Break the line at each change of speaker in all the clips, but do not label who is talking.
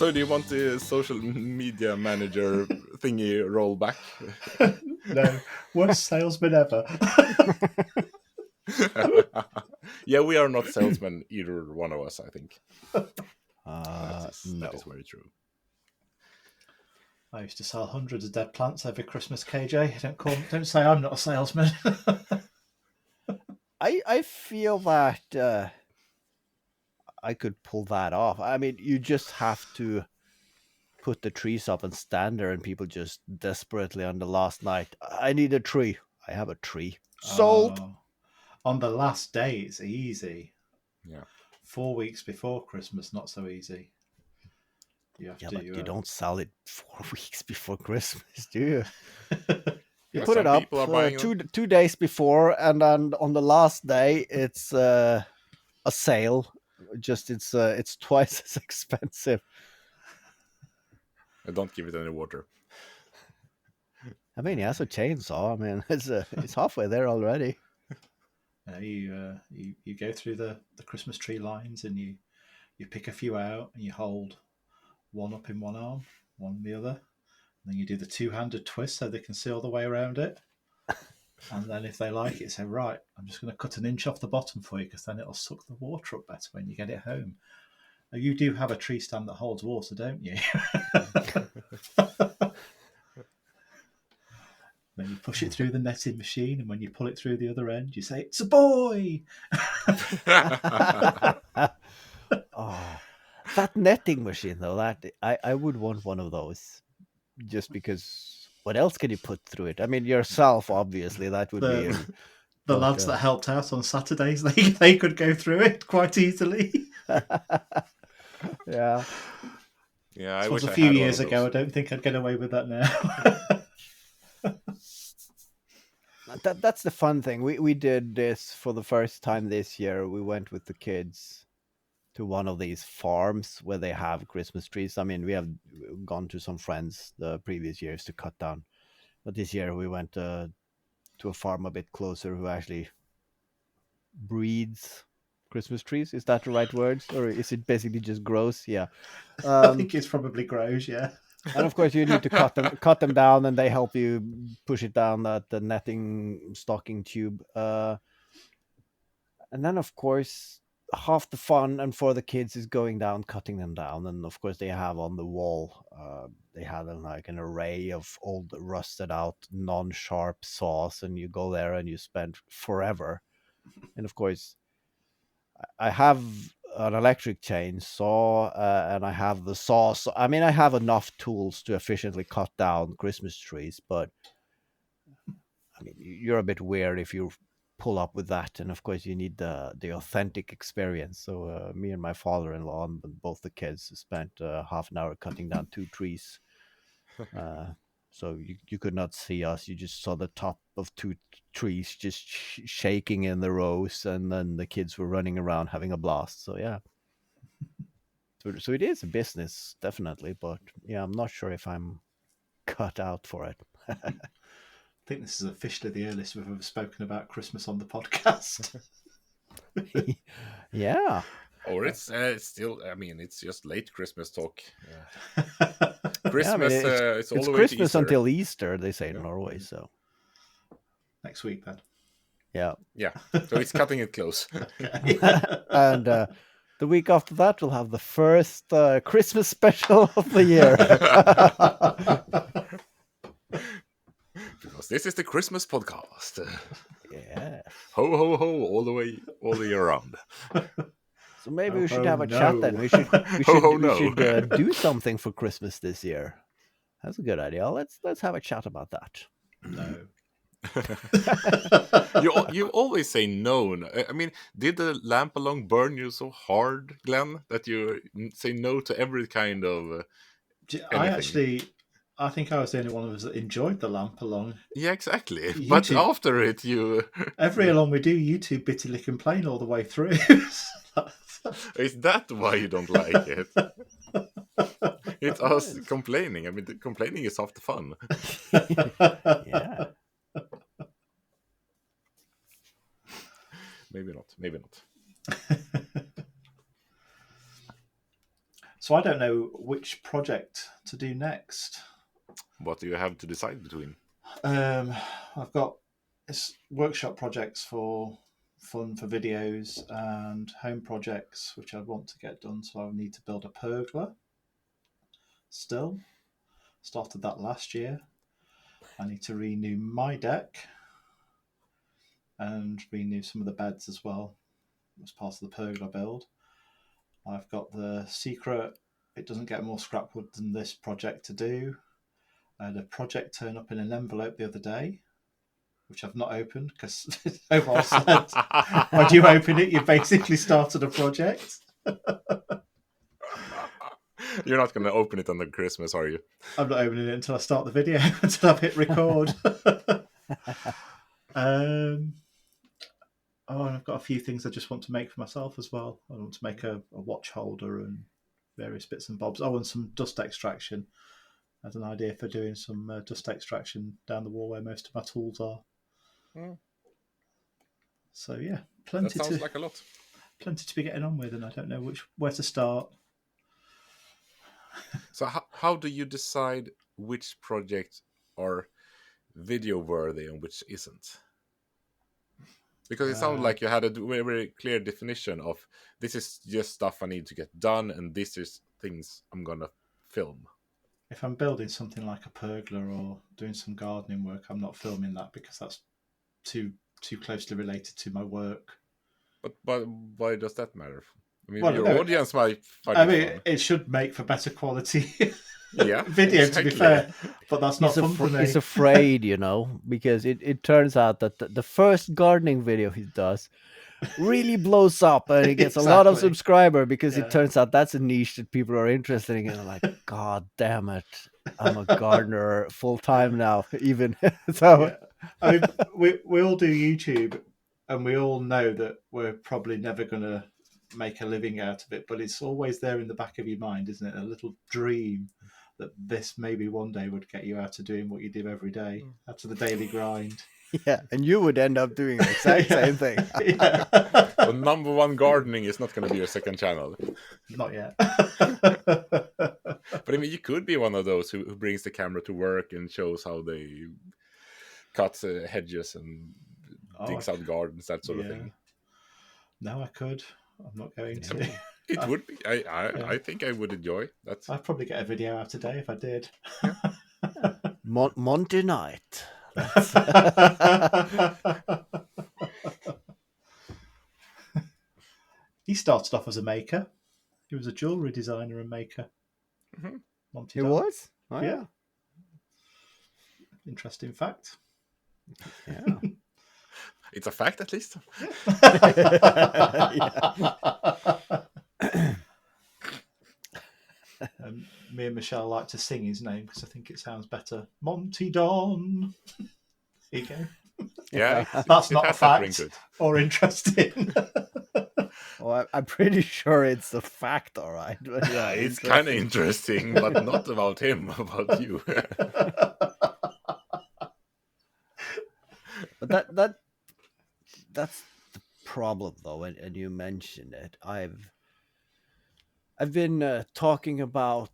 So do you want the social media manager thingy roll back?
No, worst salesman ever.
Yeah, we are not salesmen, either one of us, I think.
No.
That is very true.
I used to sell hundreds of dead plants every Christmas, KJ. Don't say I'm not a salesman.
I feel that I could pull that off. I mean, you just have to put the trees up and stand there, and people just desperately on the last night, I need a tree. I have a tree. Sold.
Oh, on the last day, it's easy.
Yeah.
4 weeks before Christmas, not so easy.
But you don't sell it 4 weeks before Christmas, do you? You
Yeah,
put it
some
up
people are buying
2 days before, and then on the last day, it's a sale. Just it's twice as expensive.
I don't give it any water.
I mean, he has a chainsaw. I mean, it's halfway there already.
You go through the Christmas tree lines, and you pick a few out, and you hold one up in one arm, one in the other, and then you do the two-handed twist so they can see all the way around it. And then if they like it, say, right, I'm just going to cut an inch off the bottom for you, because then it'll suck the water up better when you get it home. Now, you do have a tree stand that holds water, don't you? Then you push it through the netting machine, and when you pull it through the other end, you say, it's a boy!
Oh, that netting machine, though, that I would want one of those, just because what else can you put through it? I mean, yourself, obviously, that would be...
The lads that helped out on Saturdays, they could go through it quite easily.
Yeah.
Yeah,
This
I
was
wish
a
I
few
had
years
one of
ago. I
those.
don't think I'd get away with that now.
That's the fun thing. We did this for the first time this year. We went with the kids to one of these farms where they have Christmas trees. I mean, we have gone to some friends the previous years to cut down, but this year we went to a farm a bit closer who actually breeds Christmas trees. Is that the right words, or is it basically just grows? Yeah.
I think it's probably grows, yeah.
And of course, you need to cut them down, and they help you push it down the netting stocking tube. And then, of course, half the fun and for the kids is going down, cutting them down. And of course, they have on the wall, they have like an array of old rusted out non-sharp saws, and you go there and you spend forever. And of course, I have an electric chainsaw, and I have the saw. So, I mean, I have enough tools to efficiently cut down Christmas trees, but I mean, you're a bit weird if you pull up with that. And of course, you need the authentic experience. So me and my father-in-law and both the kids spent half an hour cutting down 2 trees. So you could not see us. You just saw the top of 2 trees just shaking in the rows, and then the kids were running around having a blast. So yeah. So it is a business, definitely. But yeah, I'm not sure if I'm cut out for it.
I think this is officially the earliest we've ever spoken about Christmas on the podcast.
Yeah.
Or it's still, I mean, it's just late Christmas talk.
Christmas,
Christmas, it's all
it's
the way
Christmas
to Easter.
until Easter, they say in Norway. So
Next week, then.
yeah.
Yeah, so it's cutting it close.
And the week after that, we'll have the first Christmas special of the year.
Because this is the Christmas podcast.
Yeah.
Ho, ho, ho, all the year round.
So maybe we
Oh,
should have a
no.
chat then. We should
no.
do something for Christmas this year. That's a good idea. Let's have a chat about that.
No.
You always say no. I mean, did the lamp along burn you so hard, Glenn, that you say no to every kind of anything?
I think I was the only one of us that enjoyed the lamp along.
Yeah, exactly.
YouTube.
But after it, you...
Every along we do, you two bitterly complain all the way through.
Is that why you don't like it? It's us complaining. I mean, the complaining is half the fun.
Yeah.
Maybe not.
So So I don't know which project to do next.
What do you have to decide between?
I've got workshop projects for fun for videos and home projects which I want to get done. So I need to build a pergola. Still, started that last year. I need to renew my deck and renew some of the beds as well as part of the pergola build. I've got the secret, it doesn't get more scrap wood than this project to do. I had a project turn up in an envelope the other day, which I've not opened because Haavard said, when you open it, you basically started a project.
You're not going to open it on the Christmas, are you?
I'm not opening it until I start the video, until I've hit record. And I've got a few things I just want to make for myself as well. I want to make a watch holder and various bits and bobs. And some dust extraction. I had an idea for doing some dust extraction down the wall where most of my tools are.
Mm.
So yeah,
That sounds like a lot.
Plenty to be getting on with, and I don't know where to start.
So how do you decide which projects are video worthy and which isn't? Because it sounded like you had a very, very clear definition of this is just stuff I need to get done and this is things I'm gonna film.
If I'm building something like a pergola or doing some gardening work, I'm not filming that because that's too closely related to my work.
But why does that matter? I mean,
Well,
your
no,
audience might find it fun.
It should make for better quality
Yeah,
video,
exactly.
to be fair. But that's not fun for me.
He's afraid, because it turns out that the first gardening video he does really blows up and he gets a lot of
Exactly.
subscribers because it turns out that's a niche that people are interested in. And like, God damn it, I'm a gardener full time now, even. So
Yeah. I mean, we all do YouTube, and we all know that we're probably never going to make a living out of it, but it's always there in the back of your mind, isn't it? A little dream that this maybe one day would get you out of doing what you do every day, out of the daily grind.
Yeah, and you would end up doing the exact same thing.
Yeah.
So No.1 Gardening is not going to be your second channel.
Not yet.
But I mean, you could be one of those who brings the camera to work and shows how they cut hedges and digs out gardens, that sort of thing.
No, I could. I'm not going to.
It would be. I think I would enjoy that.
I'd probably get a video out today if I did.
Monday night.
He started off as a maker. He was a jewellery designer and maker.
Mm-hmm. He was? Oh,
yeah. Interesting fact.
Yeah.
It's a fact, at least.
Me and Michelle like to sing his name because I think it sounds better. Monty Don. There you go.
Yeah,
that's not a fact or interesting.
Well, I'm pretty sure it's a fact, all right.
But yeah, it's kind of interesting, but not about him, about you.
But that's the problem, though, and you mentioned it. I've been talking about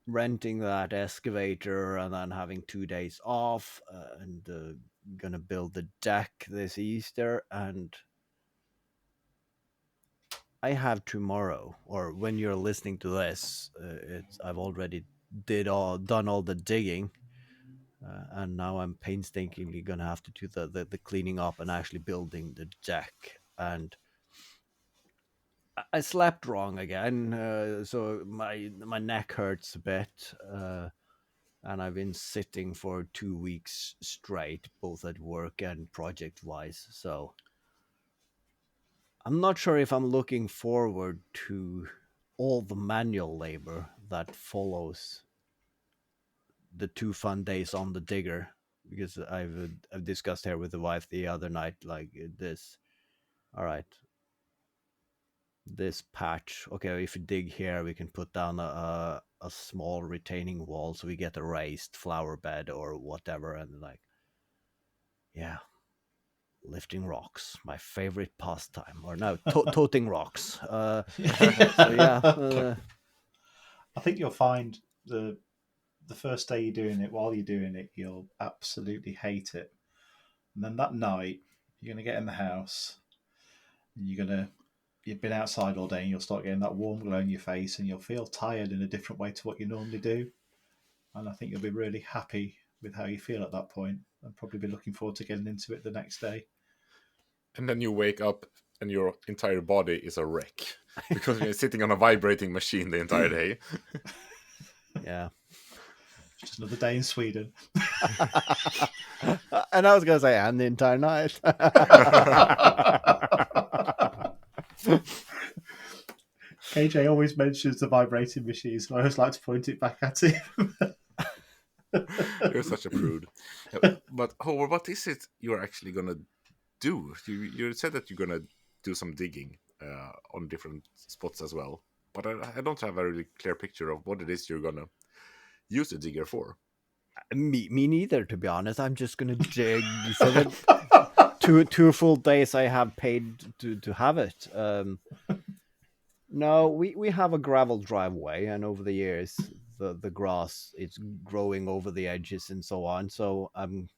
renting that excavator and then having 2 days off and gonna build the deck this Easter, and I have tomorrow, or when you're listening to this, I've already done all the digging. And now I'm painstakingly gonna have to do the cleaning up and actually building the deck. And I slept wrong again, so my neck hurts a bit, and I've been sitting for 2 weeks straight, both at work and project wise. So I'm not sure if I'm looking forward to all the manual labor that follows the 2 fun days on the digger, because I've discussed here with the wife the other night, like this. All right, this patch. Okay, if you dig here, we can put down a small retaining wall so we get a raised flower bed or whatever. And like, yeah, lifting rocks, my favorite pastime, or no, toting rocks. So yeah,
I think you'll find the first day you're doing it, while you're doing it, you'll absolutely hate it. And then that night, you're going to get in the house and you've been outside all day and you'll start getting that warm glow in your face and you'll feel tired in a different way to what you normally do. And I think you'll be really happy with how you feel at that point and probably be looking forward to getting into it the next day.
And then you wake up and your entire body is a wreck because you're sitting on a vibrating machine the entire day.
Yeah.
Just another day in Sweden.
And I was going to say, and the entire night.
KJ always mentions the vibrating machine, so I always like to point it back at him.
You're such a prude. But Haavard, what is it you're actually going to do? You said that you're going to do some digging on different spots as well. But I don't have a really clear picture of what it is you're going to use the digger for.
Me neither, to be honest. I'm just gonna dig so that two full days I have paid to have it. No, we have a gravel driveway, and over the years the grass is growing over the edges and so on. So and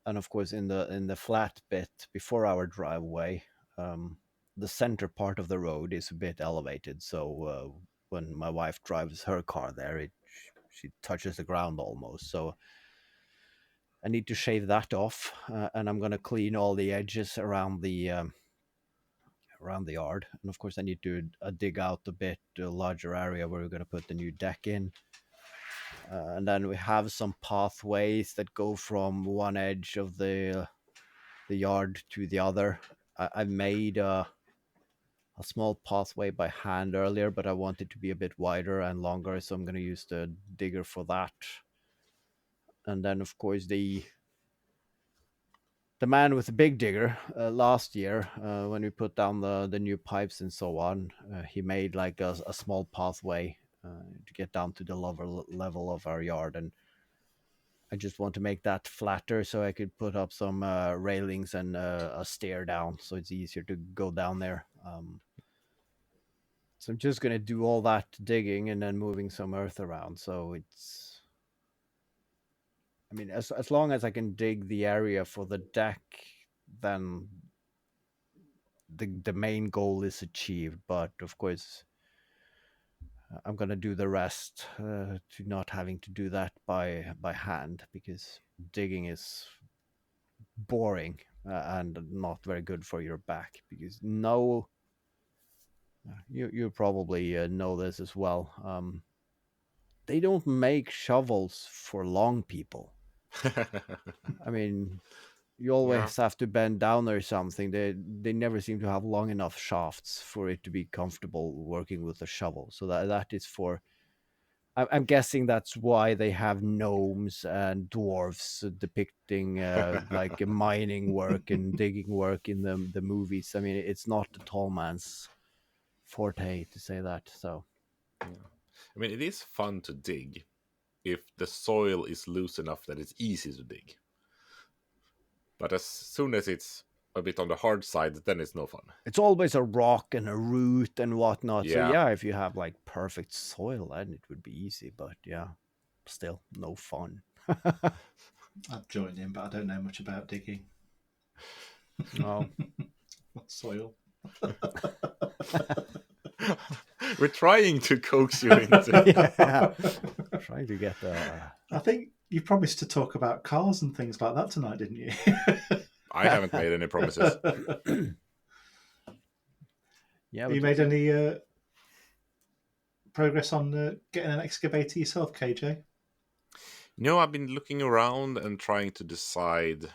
of course in the flat bit before our driveway, the center part of the road is a bit elevated. So when my wife drives her car there, she touches the ground almost. So I need to shave that off, and I'm going to clean all the edges around the yard. And of course, I need to dig out a larger area where we're going to put the new deck in. And then we have some pathways that go from one edge of the yard to the other. I made a small pathway by hand earlier, but I want it to be a bit wider and longer, so I'm going to use the digger for that. And then, of course, the man with the big digger last year, when we put down the new pipes and so on, he made like a small pathway to get down to the level of our yard. And I just want to make that flatter so I could put up some railings and a stair down, so it's easier to go down there. So I'm just going to do all that digging and then moving some earth around. So it's, I mean, as long as I can dig the area for the deck, then the main goal is achieved. But of course, I'm going to do the rest to not having to do that by hand, because digging is boring and not very good for your back. Because you probably know this as well. They don't make shovels for long people. I mean, you always have to bend down or something. They never seem to have long enough shafts for it to be comfortable working with a shovel. So that is for, I'm guessing that's why they have gnomes and dwarves depicting like mining work and digging work in the movies. I mean, it's not the tall man's forte, to say that. So
I mean, it is fun to dig if the soil is loose enough that it's easy to dig. But as soon as it's a bit on the hard side, then it's no fun.
It's always a rock and a root and whatnot.
Yeah.
So yeah, if you have like perfect soil, then it would be easy. But yeah, still no fun.
I've joined in, but I don't know much about digging.
No.
What soil?
We're trying to coax you into
Yeah. Trying to get
I think you promised to talk about cars and things like that tonight, didn't you?
I haven't made any promises.
Yeah.
Have you made any progress on getting an excavator yourself, KJ?
No, I've been looking around and trying to decide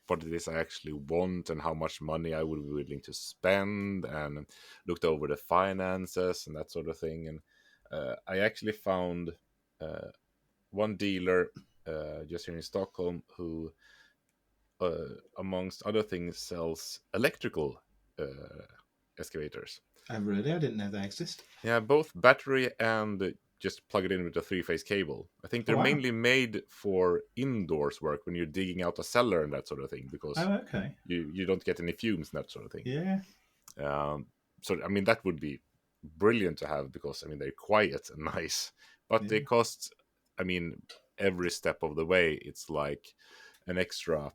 what it is I actually want and how much money I would be willing to spend, and looked over the finances and that sort of thing. And I actually found one dealer just here in Stockholm who, amongst other things, sells electrical excavators.
Oh, really? I didn't know they exist.
Yeah, both battery and just plug it in with a 3-phase cable. I think
Oh,
they're
wow.
mainly made for indoors work when you're digging out a cellar and that sort of thing, because
Oh, okay.
you don't get any fumes and that sort of thing.
Yeah.
So I mean, that would be brilliant to have, because I mean, they're quiet and nice, but they
Yeah.
cost, I mean, every step of the way it's like an extra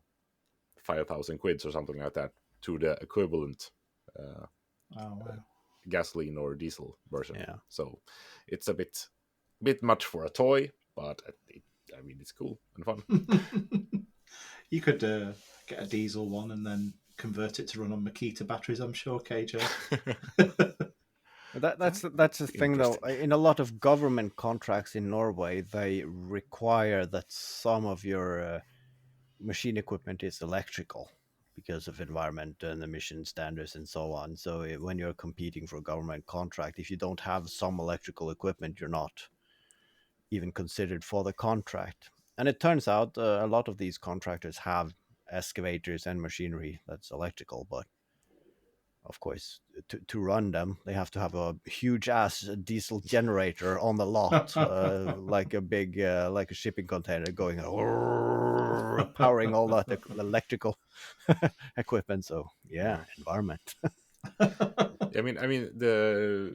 5,000 quids or something like that to the equivalent
Oh, wow.
gasoline or diesel version.
Yeah.
So it's a bit much for a toy, but I mean, it's cool and fun.
You could get a diesel one and then convert it to run on Makita batteries, I'm sure, KJ.
That's the thing though. In a lot of government contracts in Norway, they require that some of your machine equipment is electrical because of environment and emission standards and so on. So when you're competing for a government contract, if you don't have some electrical equipment, you're not even considered for the contract. And it turns out a lot of these contractors have excavators and machinery that's electrical, but of course, to run them, they have to have a huge ass diesel generator on the lot, like a big, like a shipping container going, powering all that electrical equipment. So yeah, environment.
I mean the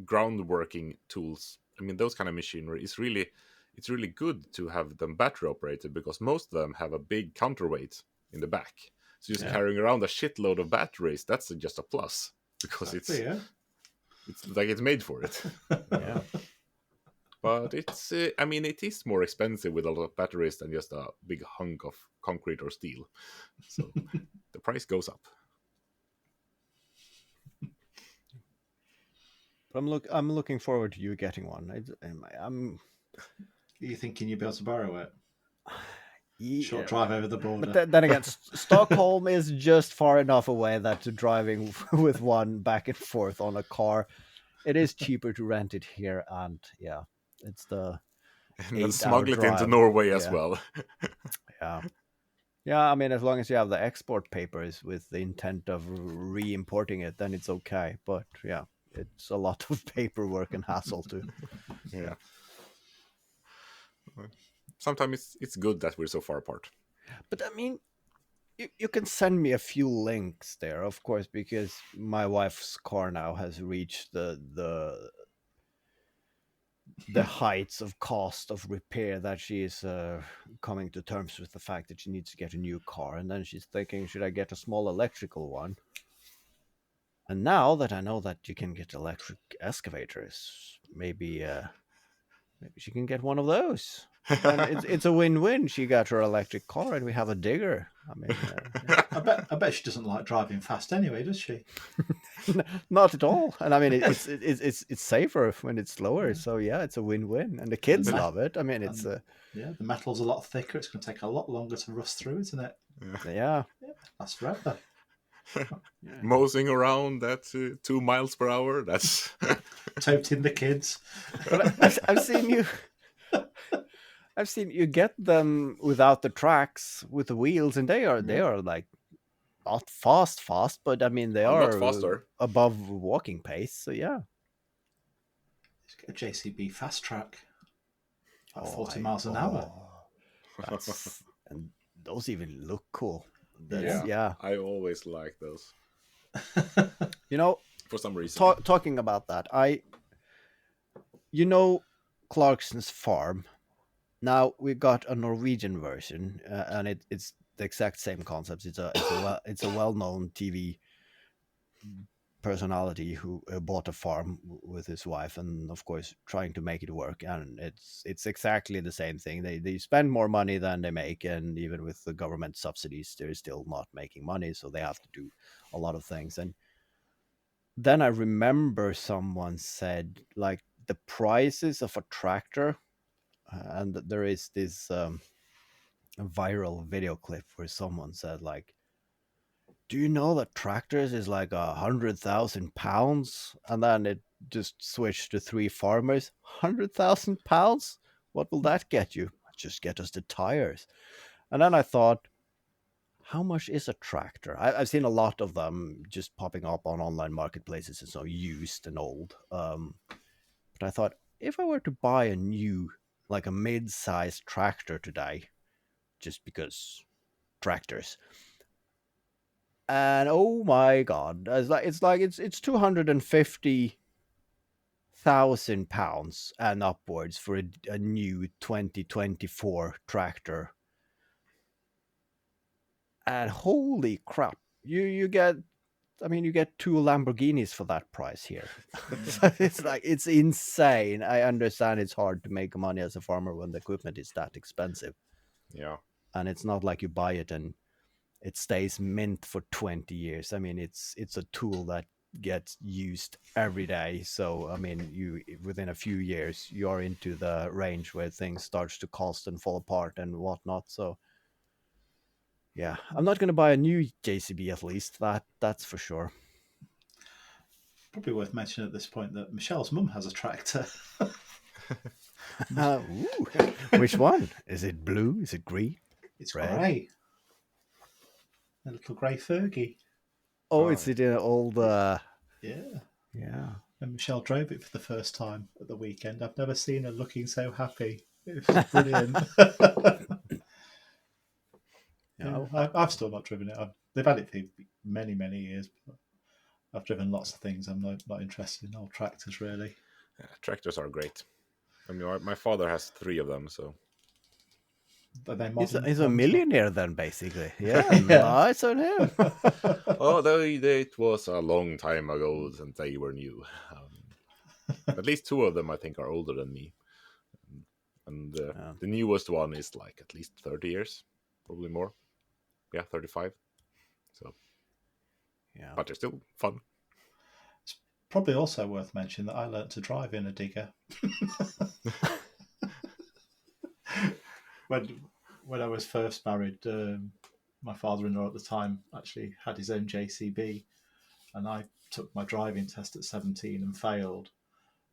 ground working tools. I mean, those kind of machinery is really, it's really good to have them battery operated, because most of them have a big counterweight in the back. So just carrying around a shitload of batteries, that's just a plus, because it's like it's made for it.
Yeah.
But it's, I mean, it is more expensive with a lot of batteries than just a big hunk of concrete or steel. So the price goes up.
But I'm looking forward to you getting one. I'm.
Are you thinking you'll be able to borrow it?
Yeah.
Short drive over the border.
But then again, Stockholm is just far enough away that driving with one back and forth on a car, it is cheaper to rent it here. And yeah, it's the
and then smuggle it into Norway as well.
Yeah. I mean, as long as you have the export papers with the intent of re-importing it, then it's okay. But yeah, it's a lot of paperwork and hassle too.
Yeah. Sometimes it's good that we're so far apart.
But I mean, you can send me a few links there, of course, because my wife's car now has reached the heights of cost of repair that she is coming to terms with the fact that she needs to get a new car, and then she's thinking, should I get a small electrical one? And now that I know that you can get electric excavators, maybe she can get one of those. And it's a win-win. She got her electric car, and we have a digger. I mean,
I bet she doesn't like driving fast anyway, does she?
Not at all. And I mean, it's safer when it's slower. So yeah, it's a win-win, and the kids love it. I mean, it's
the metal's a lot thicker. It's going to take a lot longer to rust through, isn't it?
Yeah.
That's forever.
Mosing around at 2 miles per hour. That's
toting the kids.
But I've seen you get them without the tracks with the wheels, and they are like not fast, but I mean they are
faster,
above walking pace. So yeah,
a JCB fast track at 40 miles an hour.
And those even look cool.
I always like those. For some reason.
Talking about that, Clarkson's farm. Now we got a Norwegian version, and it's the exact same concept. It's a well-known TV personality who bought a farm with his wife, and of course trying to make it work. And it's exactly the same thing. They spend more money than they make, and even with the government subsidies, they're still not making money. So they have to do a lot of things. And then I remember someone said like the prices of a tractor. And there is this viral video clip where someone said like, do you know that tractors is like 100,000 pounds? And then it just switched to 3 farmers. 100,000 pounds? What will that get you? Just get us the tires. And then I thought, how much is a tractor? I've seen a lot of them just popping up on online marketplaces and so used and old. But I thought if I were to buy a new, like a mid-sized tractor today, just because tractors, and oh my god, it's £250,000 and upwards for a new 2024 tractor. And holy crap, you get, I mean, you get 2 Lamborghinis for that price here. It's insane. I understand it's hard to make money as a farmer when the equipment is that expensive.
Yeah.
And it's not like you buy it and it stays mint for 20 years. I mean, it's a tool that gets used every day. So, I mean, you within a few years, you're into the range where things starts to cost and fall apart and whatnot. So, yeah, I'm not going to buy a new JCB at least. That's for sure.
Probably worth mentioning at this point that Michelle's mum has a tractor.
Which one? Is it blue? Is it green?
It's
Red?
grey. A little grey Fergie.
Oh,
Right.
it's in an old.
Yeah.
Yeah.
And Michelle drove it for the first time at the weekend. I've never seen her looking so happy. It was brilliant. Yeah, I've still not driven it. They've had it for many, many years. But I've driven lots of things. I'm not interested in old tractors, really.
Yeah, tractors are great. I mean, my father has 3 of them, so
But they're
He's
modern.
a
ones,
millionaire then, basically. Yeah,
Yeah.
nice on him.
it was a long time ago since they were new. At least 2 of them, I think, are older than me, and the newest one is like at least 30 years, probably more. Yeah, 35. So,
Yeah.
but they're still fun.
Probably also worth mentioning that I learnt to drive in a digger. When I was first married, my father-in-law at the time actually had his own JCB, and I took my driving test at 17 and failed,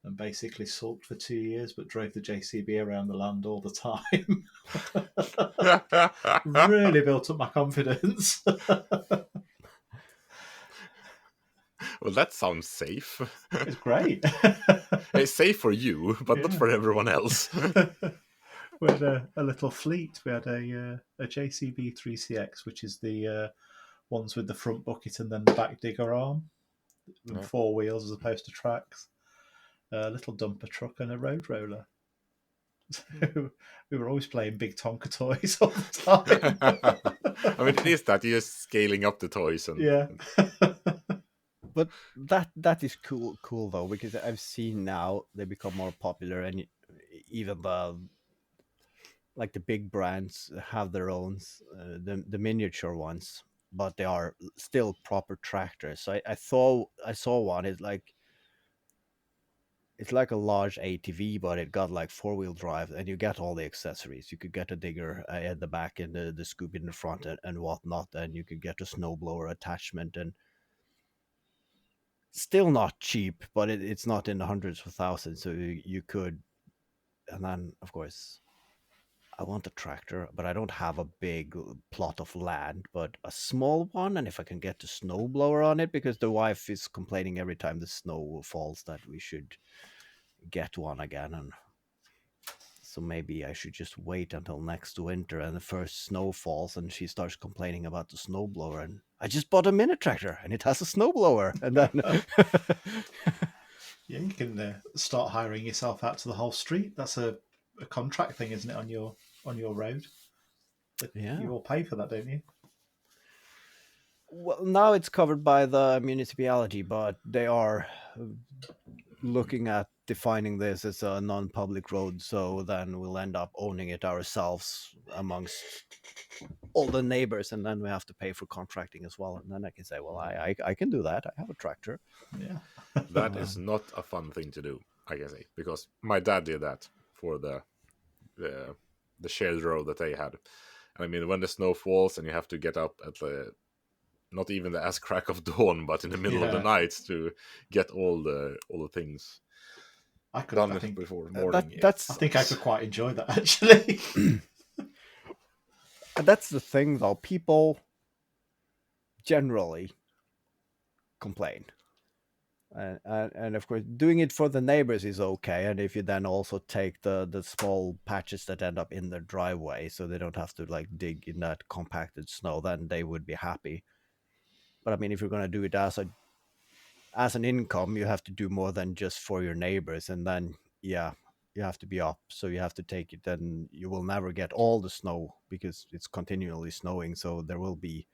and basically sulked for 2 years, but drove the JCB around the land all the time. Really built up my confidence.
Well, that sounds safe.
It's great.
It's safe for you, but not
Yeah.
for everyone else.
We had a little fleet. We had a JCB 3CX, which is the ones with the front bucket and then the back digger arm, with
Yeah.
4 wheels as opposed to tracks. A little dumper truck and a road roller. So we were always playing big Tonka toys all the time.
I mean, it is that you're just scaling up the toys, and
Yeah.
But that is cool though, because I've seen now they become more popular, and even the big brands have their own, the miniature ones, but they are still proper tractors. So I saw one. It's like a large ATV, but it got like 4-wheel drive, and you get all the accessories. You could get a digger at the back and the scoop in the front and whatnot, and you could get a snowblower attachment, and still not cheap, but it's not in the hundreds of thousands. So you could, and then of course, I want a tractor, but I don't have a big plot of land, but a small one, and if I can get the snowblower on it, because the wife is complaining every time the snow falls that we should get one again, and so maybe I should just wait until next winter and the first snow falls and she starts complaining about the snowblower, and I just bought a mini tractor and it has a snowblower, and then
Yeah, you can start hiring yourself out to the whole street. That's a contract thing, isn't it, on your road?
Yeah.
You all pay for that, don't you?
Well, now it's covered by the municipality, but they are looking at defining this as a non-public road, so then we'll end up owning it ourselves amongst all the neighbors, and then we have to pay for contracting as well. And then I can say, well, I can do that. I have a tractor.
Yeah.
that is not a fun thing to do, I can say, because my dad did that for the shared road that they had. And I mean, when the snow falls and you have to get up at not even the ass crack of dawn, but in the middle of the night to get all the things done before morning.
I think I could quite enjoy that, actually.
That's the thing, though. People generally complain. And of course, doing it for the neighbors is okay. And if you then also take the small patches that end up in their driveway, so they don't have to like dig in that compacted snow, then they would be happy. But I mean, if you're going to do it as an income, you have to do more than just for your neighbors. And then, yeah, you have to be up. So you have to take it. Then you will never get all the snow because it's continually snowing. So there will be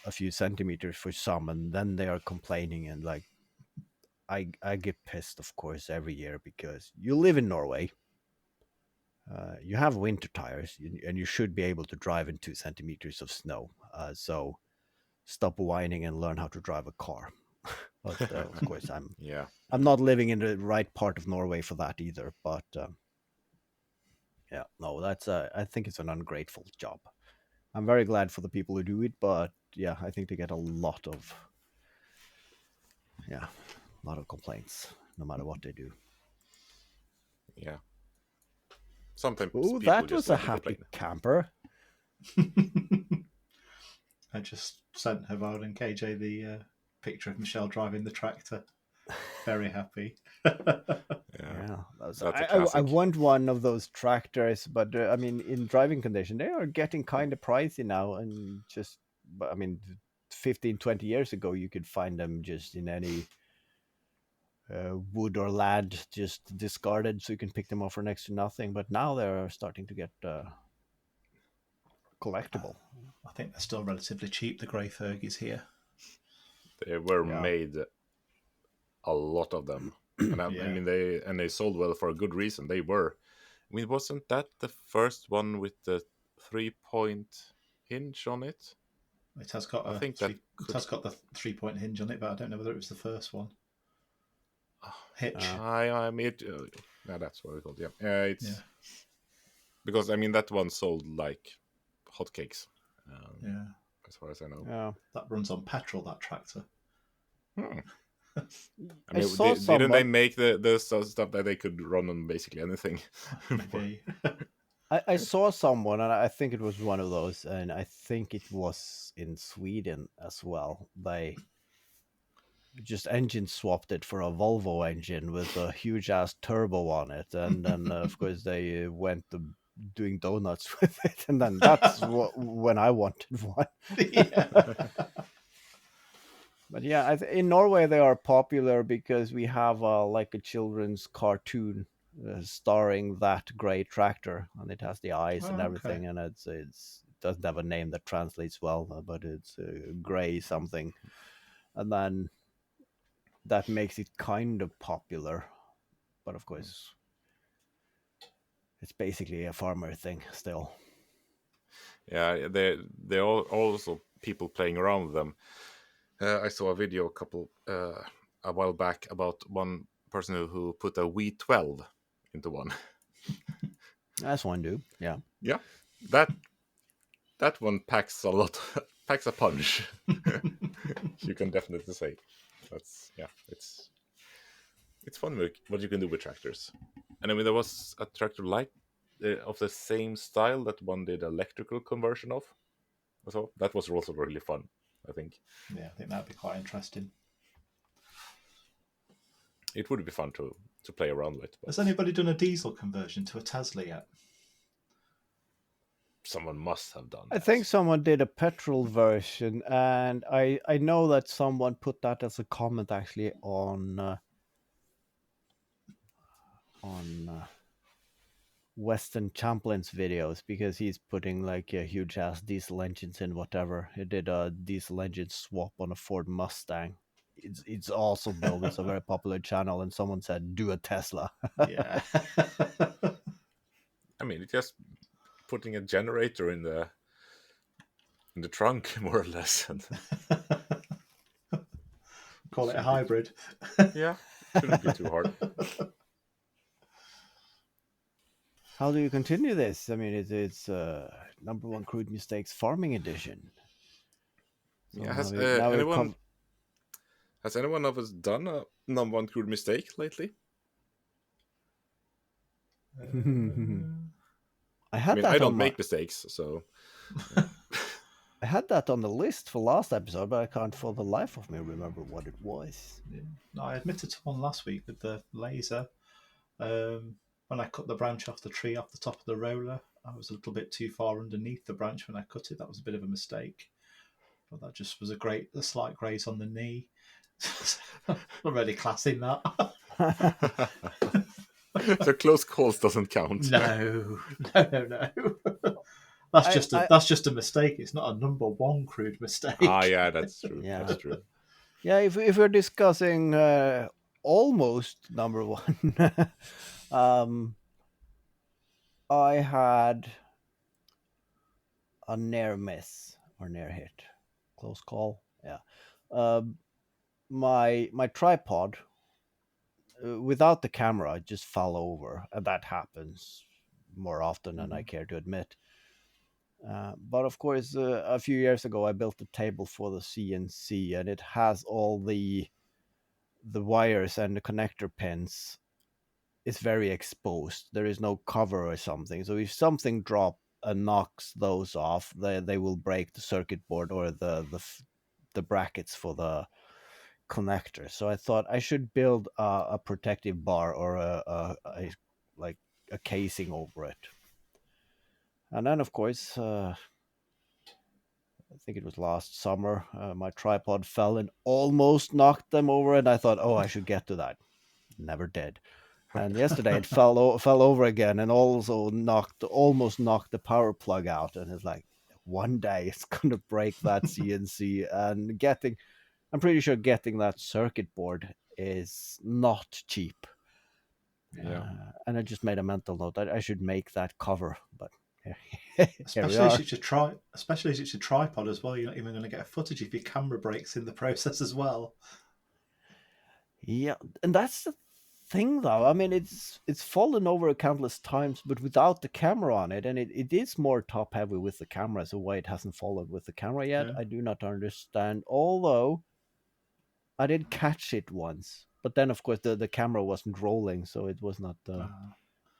a few centimeters for some, and then they are complaining. And like, I get pissed, of course, every year because you live in Norway. You have winter tires, and you should be able to drive in 2 centimeters of snow. So stop whining and learn how to drive a car. But of course, I'm not living in the right part of Norway for that either. But yeah, no, that's I think it's an ungrateful job. I'm very glad for the people who do it, but yeah, I think they get a lot of complaints no matter what they do.
Yeah. Sometimes
Oh,
people
that
just
was a
like to
happy
complain.
camper.
I just sent Haavard and KJ the picture of Michelle driving the tractor. Very happy.
Yeah,
that's a
I
classic.
want one of those tractors, but I mean, in driving condition, they are getting kind of pricey now. And but I mean, 15, 20 years ago, you could find them just in any wood or land, just discarded, so you can pick them up for next to nothing. But now they're starting to get collectible.
I think they're still relatively cheap, the grey Fergies here.
They were made, a lot of them. And I mean, they sold well for a good reason. They were. I mean, wasn't that the first one with the 3-point hinge on it?
It has got it has got the 3-point hinge on it, but I don't know whether it was the first one. Hitch.
I mean, that's what we called. Yeah, because I mean that one sold like hotcakes. As far as I know.
Yeah,
that runs on petrol. That tractor.
I mean, didn't they make the stuff that they could run on basically anything?
Maybe.
I saw someone, and I think it was one of those, and I think it was in Sweden as well. They just engine swapped it for a Volvo engine with a huge ass turbo on it, and then of course they went to doing donuts with it, and then that's when I wanted one. But yeah, in Norway they are popular because we have like a children's cartoon starring that grey tractor, and it has the eyes and everything, and it doesn't have a name that translates well, but it's grey something, and then that makes it kind of popular. But of course, it's basically a farmer thing still.
Yeah, there are also people playing around with them. I saw a video a while back about one person who put a V12 into one.
That's one dude. Yeah.
Yeah, that one packs a punch. You can definitely say it's fun what you can do with tractors. And I mean, there was a tractor like of the same style that one did electrical conversion of. So that was also really fun, I think.
Yeah, I think that'd be quite interesting.
It would be fun to play around with.
Has anybody done a diesel conversion to a Tesla yet?
Someone must have done that.
I think someone did a petrol version, and I know that someone put that as a comment actually on Westen Champlin's videos, because he's putting like a huge ass diesel engines in whatever. He did a diesel engine swap on a Ford Mustang. It's also built. It's a very popular channel, and someone said, "Do a Tesla."
Yeah.
I mean, it's just putting a generator in the trunk, more or less.
Call it a hybrid.
Yeah, shouldn't be too hard.
How do you continue this? I mean, it's #1 Crude Mistakes Farming Edition. So
yeah, has anyone of us done a #1 Crude mistake lately?
I had that.
I don't make mistakes, so.
I had that on the list for last episode, but I can't for the life of me remember what it was.
Yeah. No, I admitted to one last week with the laser. When I cut the branch off the tree off the top of the roller, I was a little bit too far underneath the branch when I cut it. That was a bit of a mistake. But that just was a slight graze on the knee. Already classing that.
So close calls doesn't count.
No. That's just a mistake. It's not a number one crude mistake.
Yeah, that's true.
Yeah.
That's true.
Yeah, if we're discussing almost number one, I had a near miss or near hit, close call. Yeah, my tripod without the camera just fell over, and that happens more often than I care to admit. But of course, a few years ago, I built a table for the CNC, and it has all the wires and the connector pins. It's very exposed. There is no cover or something. So if something drops and knocks those off, they will break the circuit board or the brackets for the connector. So I thought I should build a protective bar or a like a casing over it. And then, of course, I think it was last summer, my tripod fell and almost knocked them over, and I thought, oh, I should get to that. Never did. And yesterday it fell over again, and also almost knocked the power plug out. And it's like, one day it's going to break that CNC. And I'm pretty sure getting that circuit board is not cheap.
Yeah.
And I just made a mental note that I should make that cover, but
especially as it's a tripod as well. You're not even going to get footage if your camera breaks in the process as well.
Yeah, and that's the thing, though. I mean, it's fallen over countless times, but without the camera on it, and it is more top heavy with the camera, so why it hasn't fallen with the camera yet, I do not understand. Although I did catch it once, but then of course the camera wasn't rolling, so it was not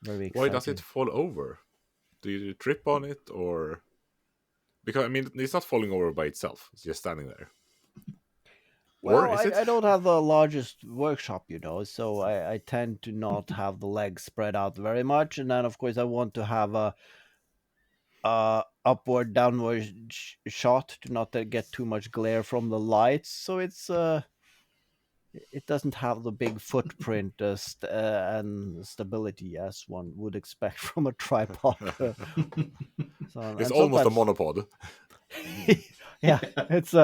very exciting.
Why does it fall over? Do you trip on it, or because I mean it's not falling over by itself; it's just standing there.
Well, I don't have the largest workshop, so I tend to not have the legs spread out very much, and then of course I want to have a upward downward shot to not get too much glare from the lights, so it doesn't have the big footprint and stability as one would expect from a tripod.
It's almost a monopod.
Yeah, it's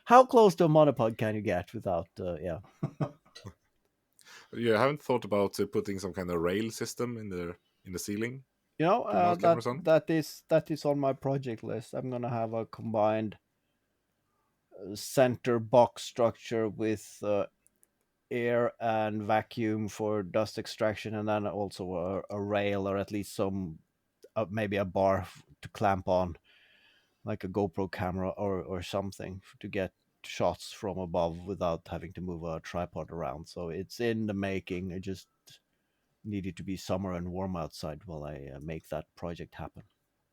how close to a monopod can you get without? Yeah.
You haven't thought about putting some kind of rail system in the ceiling?
That is on my project list. I'm gonna have a combined center box structure with air and vacuum for dust extraction, and then also a rail, or at least some maybe a bar to clamp on, like a GoPro camera or something, to get shots from above without having to move a tripod around. So it's in the making. I just needed to be summer and warm outside while I make that project happen.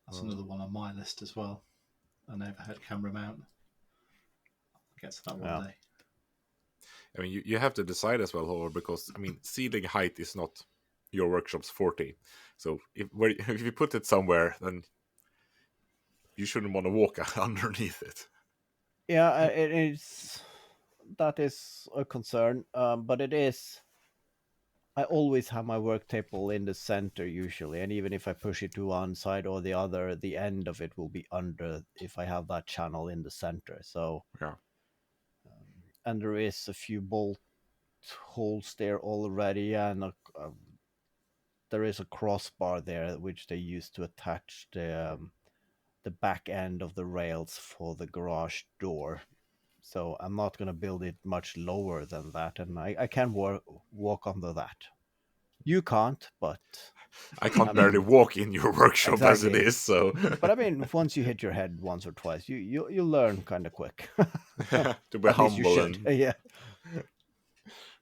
That's another one on my list as well. An overhead camera mount. I'll get to that one day.
I mean, you have to decide as well, Haavard, because I mean, ceiling height is not your workshop's forte. So if you put it somewhere, then you shouldn't want to walk underneath it.
Yeah, it is. That is a concern, but it is. I always have my work table in the center usually, and even if I push it to one side or the other, the end of it will be under if I have that channel in the center. So
yeah.
And there is a few bolt holes there already, and there is a crossbar there which they use to attach the back end of the rails for the garage door. So I'm not going to build it much lower than that, and I can walk under that. You can't, but
I can't barely walk in your workshop exactly. As it is. So,
but I mean, once you hit your head once or twice, you learn kind of quick.
To be humble and
yeah.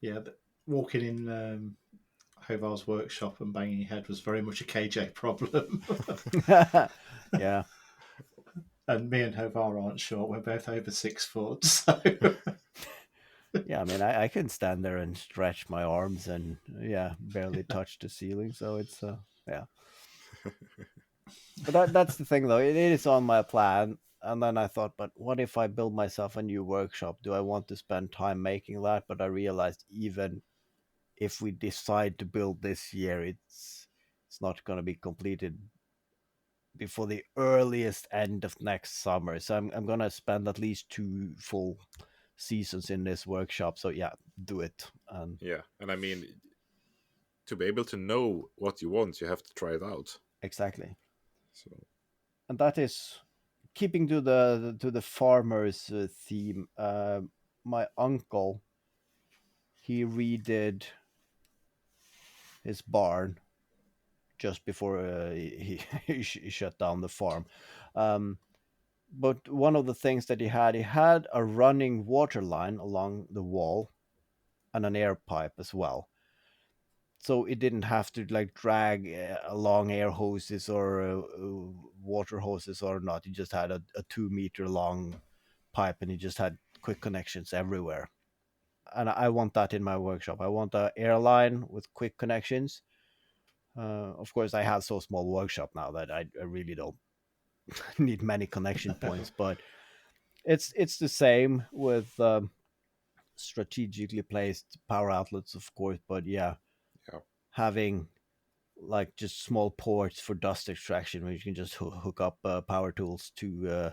But walking in Haavard's workshop and banging your head was very much a KJ problem.
Yeah.
And me and Haavard aren't short. We're both over 6 foot. So
Yeah, I mean, I can stand there and stretch my arms and yeah, barely touch the ceiling. So it's yeah. But that's the thing though. It is on my plan. And then I thought, but what if I build myself a new workshop? Do I want to spend time making that? But I realized even if we decide to build this year, it's not going to be completed before the earliest end of next summer. So I'm going to spend at least 2 full seasons in this workshop. So yeah, do it. And
Yeah, and I mean, to be able to know what you want, you have to try it out.
exactly.
So
And that is keeping to the farmers theme. My uncle, he redid his barn just before he shut down the farm. Um, but one of the things that he had a running water line along the wall and an air pipe as well. So it didn't have to like drag along air hoses or water hoses or not. He just had a 2 meter long pipe and he just had quick connections everywhere. And I want that in my workshop. I want a airline with quick connections. Of course, I have so small workshop now that I really don't need many connection points. But it's the same with strategically placed power outlets, of course. But yeah,
yeah,
having like just small ports for dust extraction where you can just hook up power tools to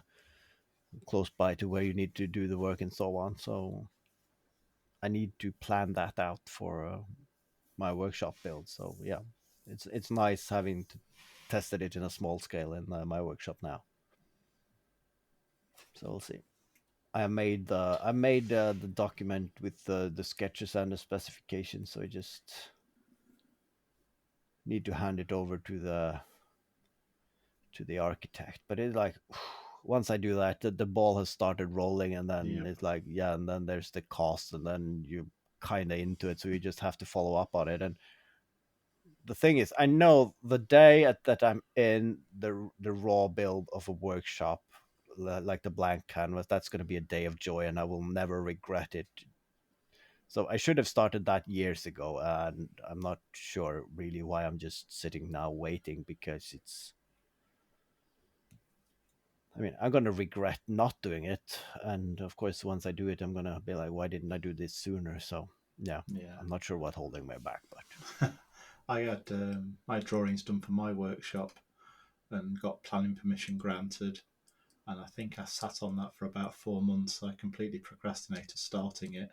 close by to where you need to do the work and so on. So I need to plan that out for my workshop build. So yeah, it's nice having tested it in a small scale in my workshop now. So we'll see. I made the document with the sketches and the specifications. So I just need to hand it over to the architect. But it's like once I do that, the ball has started rolling, and then
yeah,
it's like yeah, and then there's the cost, and then you kind of into it, so you just have to follow up on it. And the thing is, I know the day that I'm in the raw build of a workshop, like the blank canvas, that's going to be a day of joy, and I will never regret it. So I should have started that years ago, and I'm not sure really why I'm just sitting now waiting because it's. I mean, I'm gonna regret not doing it, and of course, once I do it, I'm gonna be like, "Why didn't I do this sooner?" So, yeah,
yeah.
I'm not sure what holding me back, but
I had my drawings done for my workshop and got planning permission granted. And I think I sat on that for about 4 months. I completely procrastinated starting it.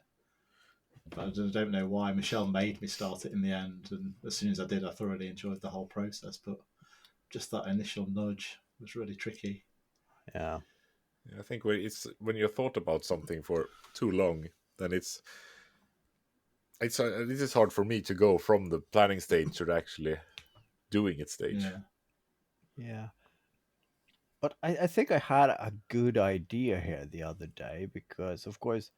But I don't know why. Michelle made me start it in the end. And as soon as I did, I thoroughly enjoyed the whole process. But just that initial nudge was really tricky.
yeah,
I think when you thought about something for too long, then this is hard for me to go from the planning stage to the actually doing it stage.
Yeah.
yeah. But I think I had a good idea here the other day because, of course,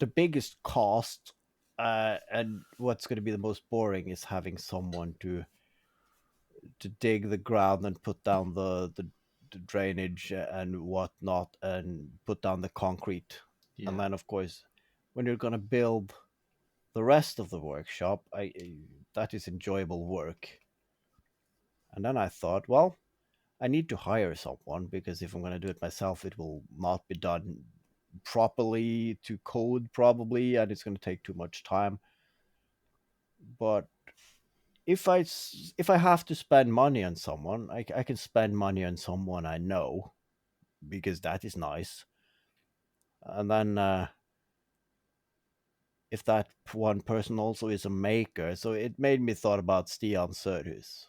the biggest cost and what's going to be the most boring is having someone to dig the ground and put down the drainage and whatnot and put down the concrete. And
Yeah.
then, of course, when you're going to build the rest of the workshop, that is enjoyable work. And then I thought, well, I need to hire someone because if I'm going to do it myself, it will not be done properly to code, probably, and it's going to take too much time. But if I have to spend money on someone, I can spend money on someone I know because that is nice. And then if that one person also is a maker, so it made me thought about Stian Sørhus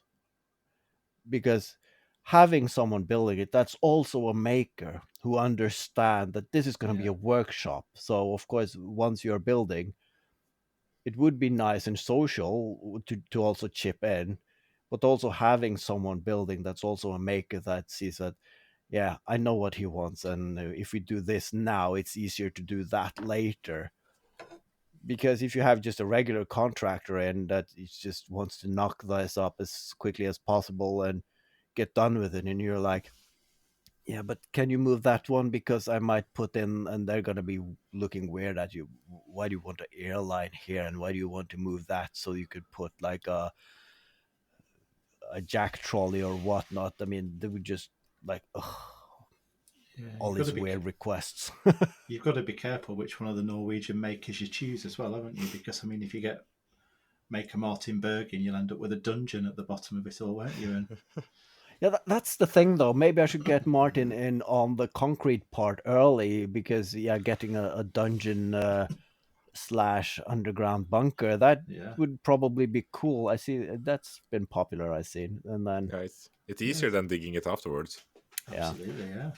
because having someone building it, that's also a maker who understand that this is going to be
Yeah.
a workshop. So of course, once you're building, it would be nice and social to also chip in, but also having someone building that's also a maker that sees that, yeah, I know what he wants, and if we do this now, it's easier to do that later. Because if you have just a regular contractor in that just wants to knock this up as quickly as possible and get done with it, and you're like, Yeah, but can you move that one? Because I might put in, and they're gonna be looking weird at you. Why do you want an airline here, and why do you want to move that so you could put like a jack trolley or whatnot? I mean, they would just like
Yeah,
all these weird requests.
you've got to be careful which one of the Norwegian makers you choose as well, haven't you? Because I mean, if you get Maker Martin Berg in, you'll end up with a dungeon at the bottom of it all, won't you? And
Yeah, that's the thing, though. Maybe I should get Martin in on the concrete part early because, yeah, getting a dungeon slash underground bunker that
yeah,
would probably be cool. I see that's been popular. I've seen, and then
Yeah, it's easier than digging it afterwards.
yeah,
absolutely, yeah.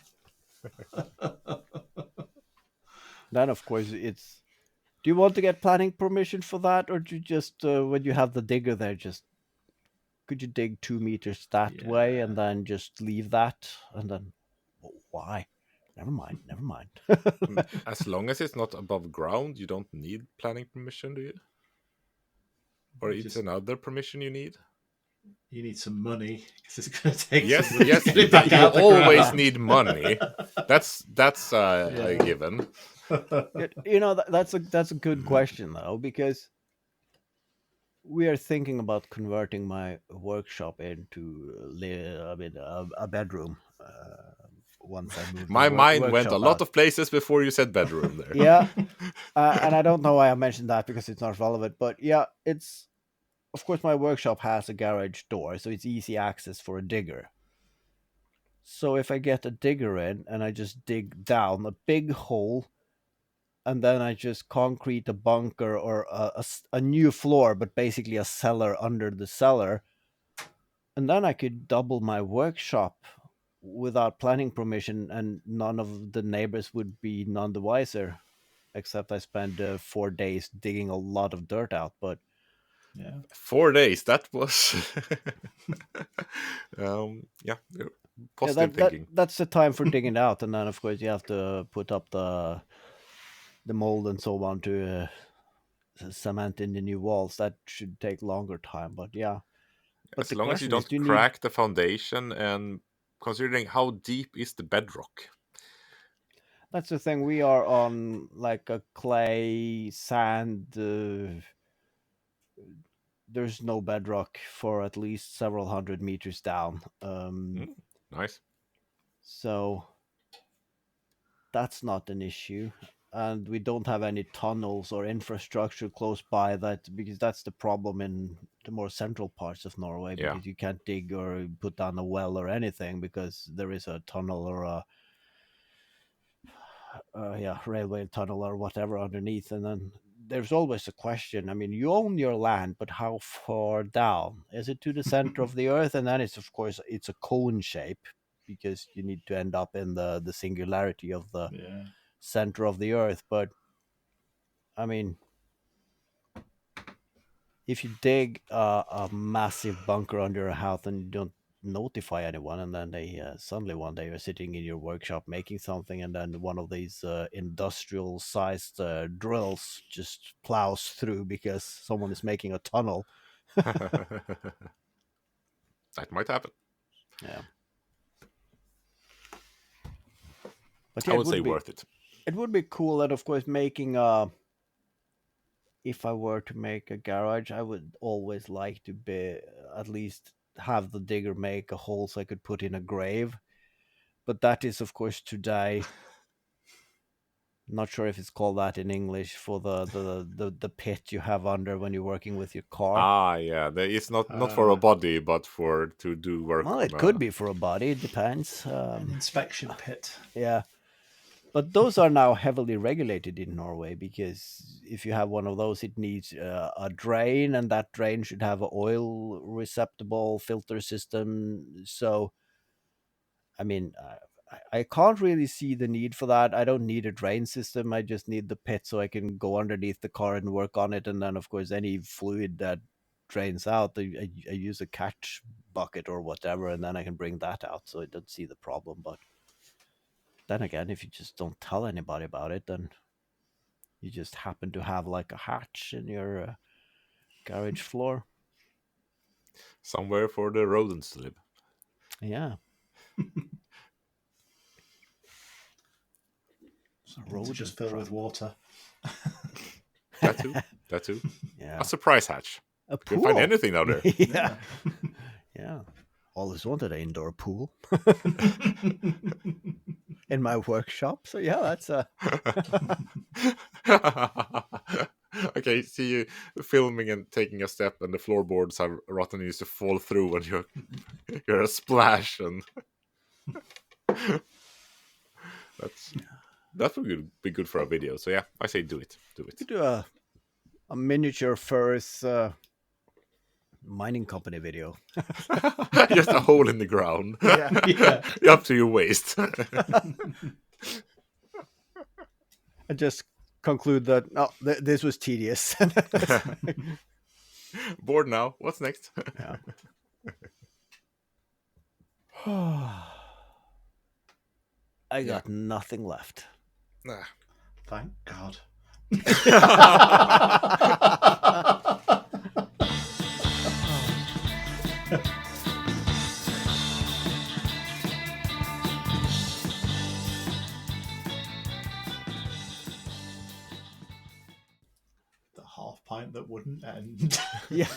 then of course it's. Do you want to get planning permission for that, or do you just when you have the digger there, just could you dig 2 meters that way and then just leave that and then why? Never mind. Never mind.
As long as it's not above ground, you don't need planning permission, do you? Or it's another permission you need?
You need some money because it's going to take
Yes,
some money
yes.
to get it back out the
always
ground.
need money. That's a given.
That's a good question though, because we are thinking about converting my workshop into a bedroom once I move
My
the
mind went a
workshop
lot
out.
of places before you said bedroom there.
Yeah, and I don't know why I mentioned that because it's not relevant, but yeah, it's of course my workshop has a garage door, so it's easy access for a digger. So if I get a digger in and I just dig down a big hole and then I just concrete a bunker or a new floor, but basically a cellar under the cellar, and then I could double my workshop without planning permission, and none of the neighbors would be none the wiser. Except I spent 4 days digging a lot of dirt out, but
Yeah.
4 days. That was yeah, positive thinking.
that's the time for digging out, and then of course you have to put up the mold and so on to cement in the new walls. That should take longer time, but yeah. But
As
the
long as you
question is,
don't
do you need?
crack the foundation, and considering how deep is the bedrock.
That's the thing. We are on like a clay sand. There's no bedrock for at least several hundred meters down.
Nice.
So that's not an issue. And we don't have any tunnels or infrastructure close by that, because that's the problem in the more central parts of Norway,
Yeah.
because you can't dig or put down a well or anything because there is a tunnel or a railway tunnel or whatever underneath. And then there's always a question. I mean, you own your land, but how far down? Is it to the center of the earth? And then it's, of course, it's a cone shape, because you need to end up in the singularity of the center of the earth. But I mean, if you dig a massive bunker under a house and you don't notify anyone, and then they suddenly one day you're sitting in your workshop making something, and then one of these industrial sized drills just plows through because someone is making a tunnel.
That might happen.
Yeah. But
I
yeah,
would say worth it.
It would be cool, and of course making if I were to make a garage, I would always like to be at least have the digger make a hole so I could put in a grave. But that is, of course, today. Not sure if it's called that in English, for the pit you have under when you're working with your car.
Yeah. It's not for a body, but to do work.
Well, it could be for a body. It depends.
An inspection pit.
Yeah. But those are now heavily regulated in Norway, because if you have one of those, it needs a drain, and that drain should have an oil receptacle filter system. So, I mean, I can't really see the need for that. I don't need a drain system. I just need the pit so I can go underneath the car and work on it. And then, of course, any fluid that drains out, I use a catch bucket or whatever, and then I can bring that out. So I don't see the problem. But then again, if you just don't tell anybody about it, then you just happen to have like a hatch in your garage floor.
Somewhere for the rodents to live.
Yeah.
To just fill with water.
That too.
Yeah.
A surprise hatch.
A
You can
pool.
find anything down there.
Yeah. Yeah. Always wanted an indoor pool in my workshop. So yeah, that's
Okay, see you filming and taking a step, and the floorboards have rotten used to fall through, and you're a splash, and that would be good for a video. So yeah, I say do it.
you could do a miniature first mining company video.
Just a hole in the ground.
Yeah.
Up to your waist.
And just conclude that this was tedious.
Bored now. What's next?
Yeah. I got nothing left.
Nah.
Thank God. The half pint that wouldn't end.
Yeah.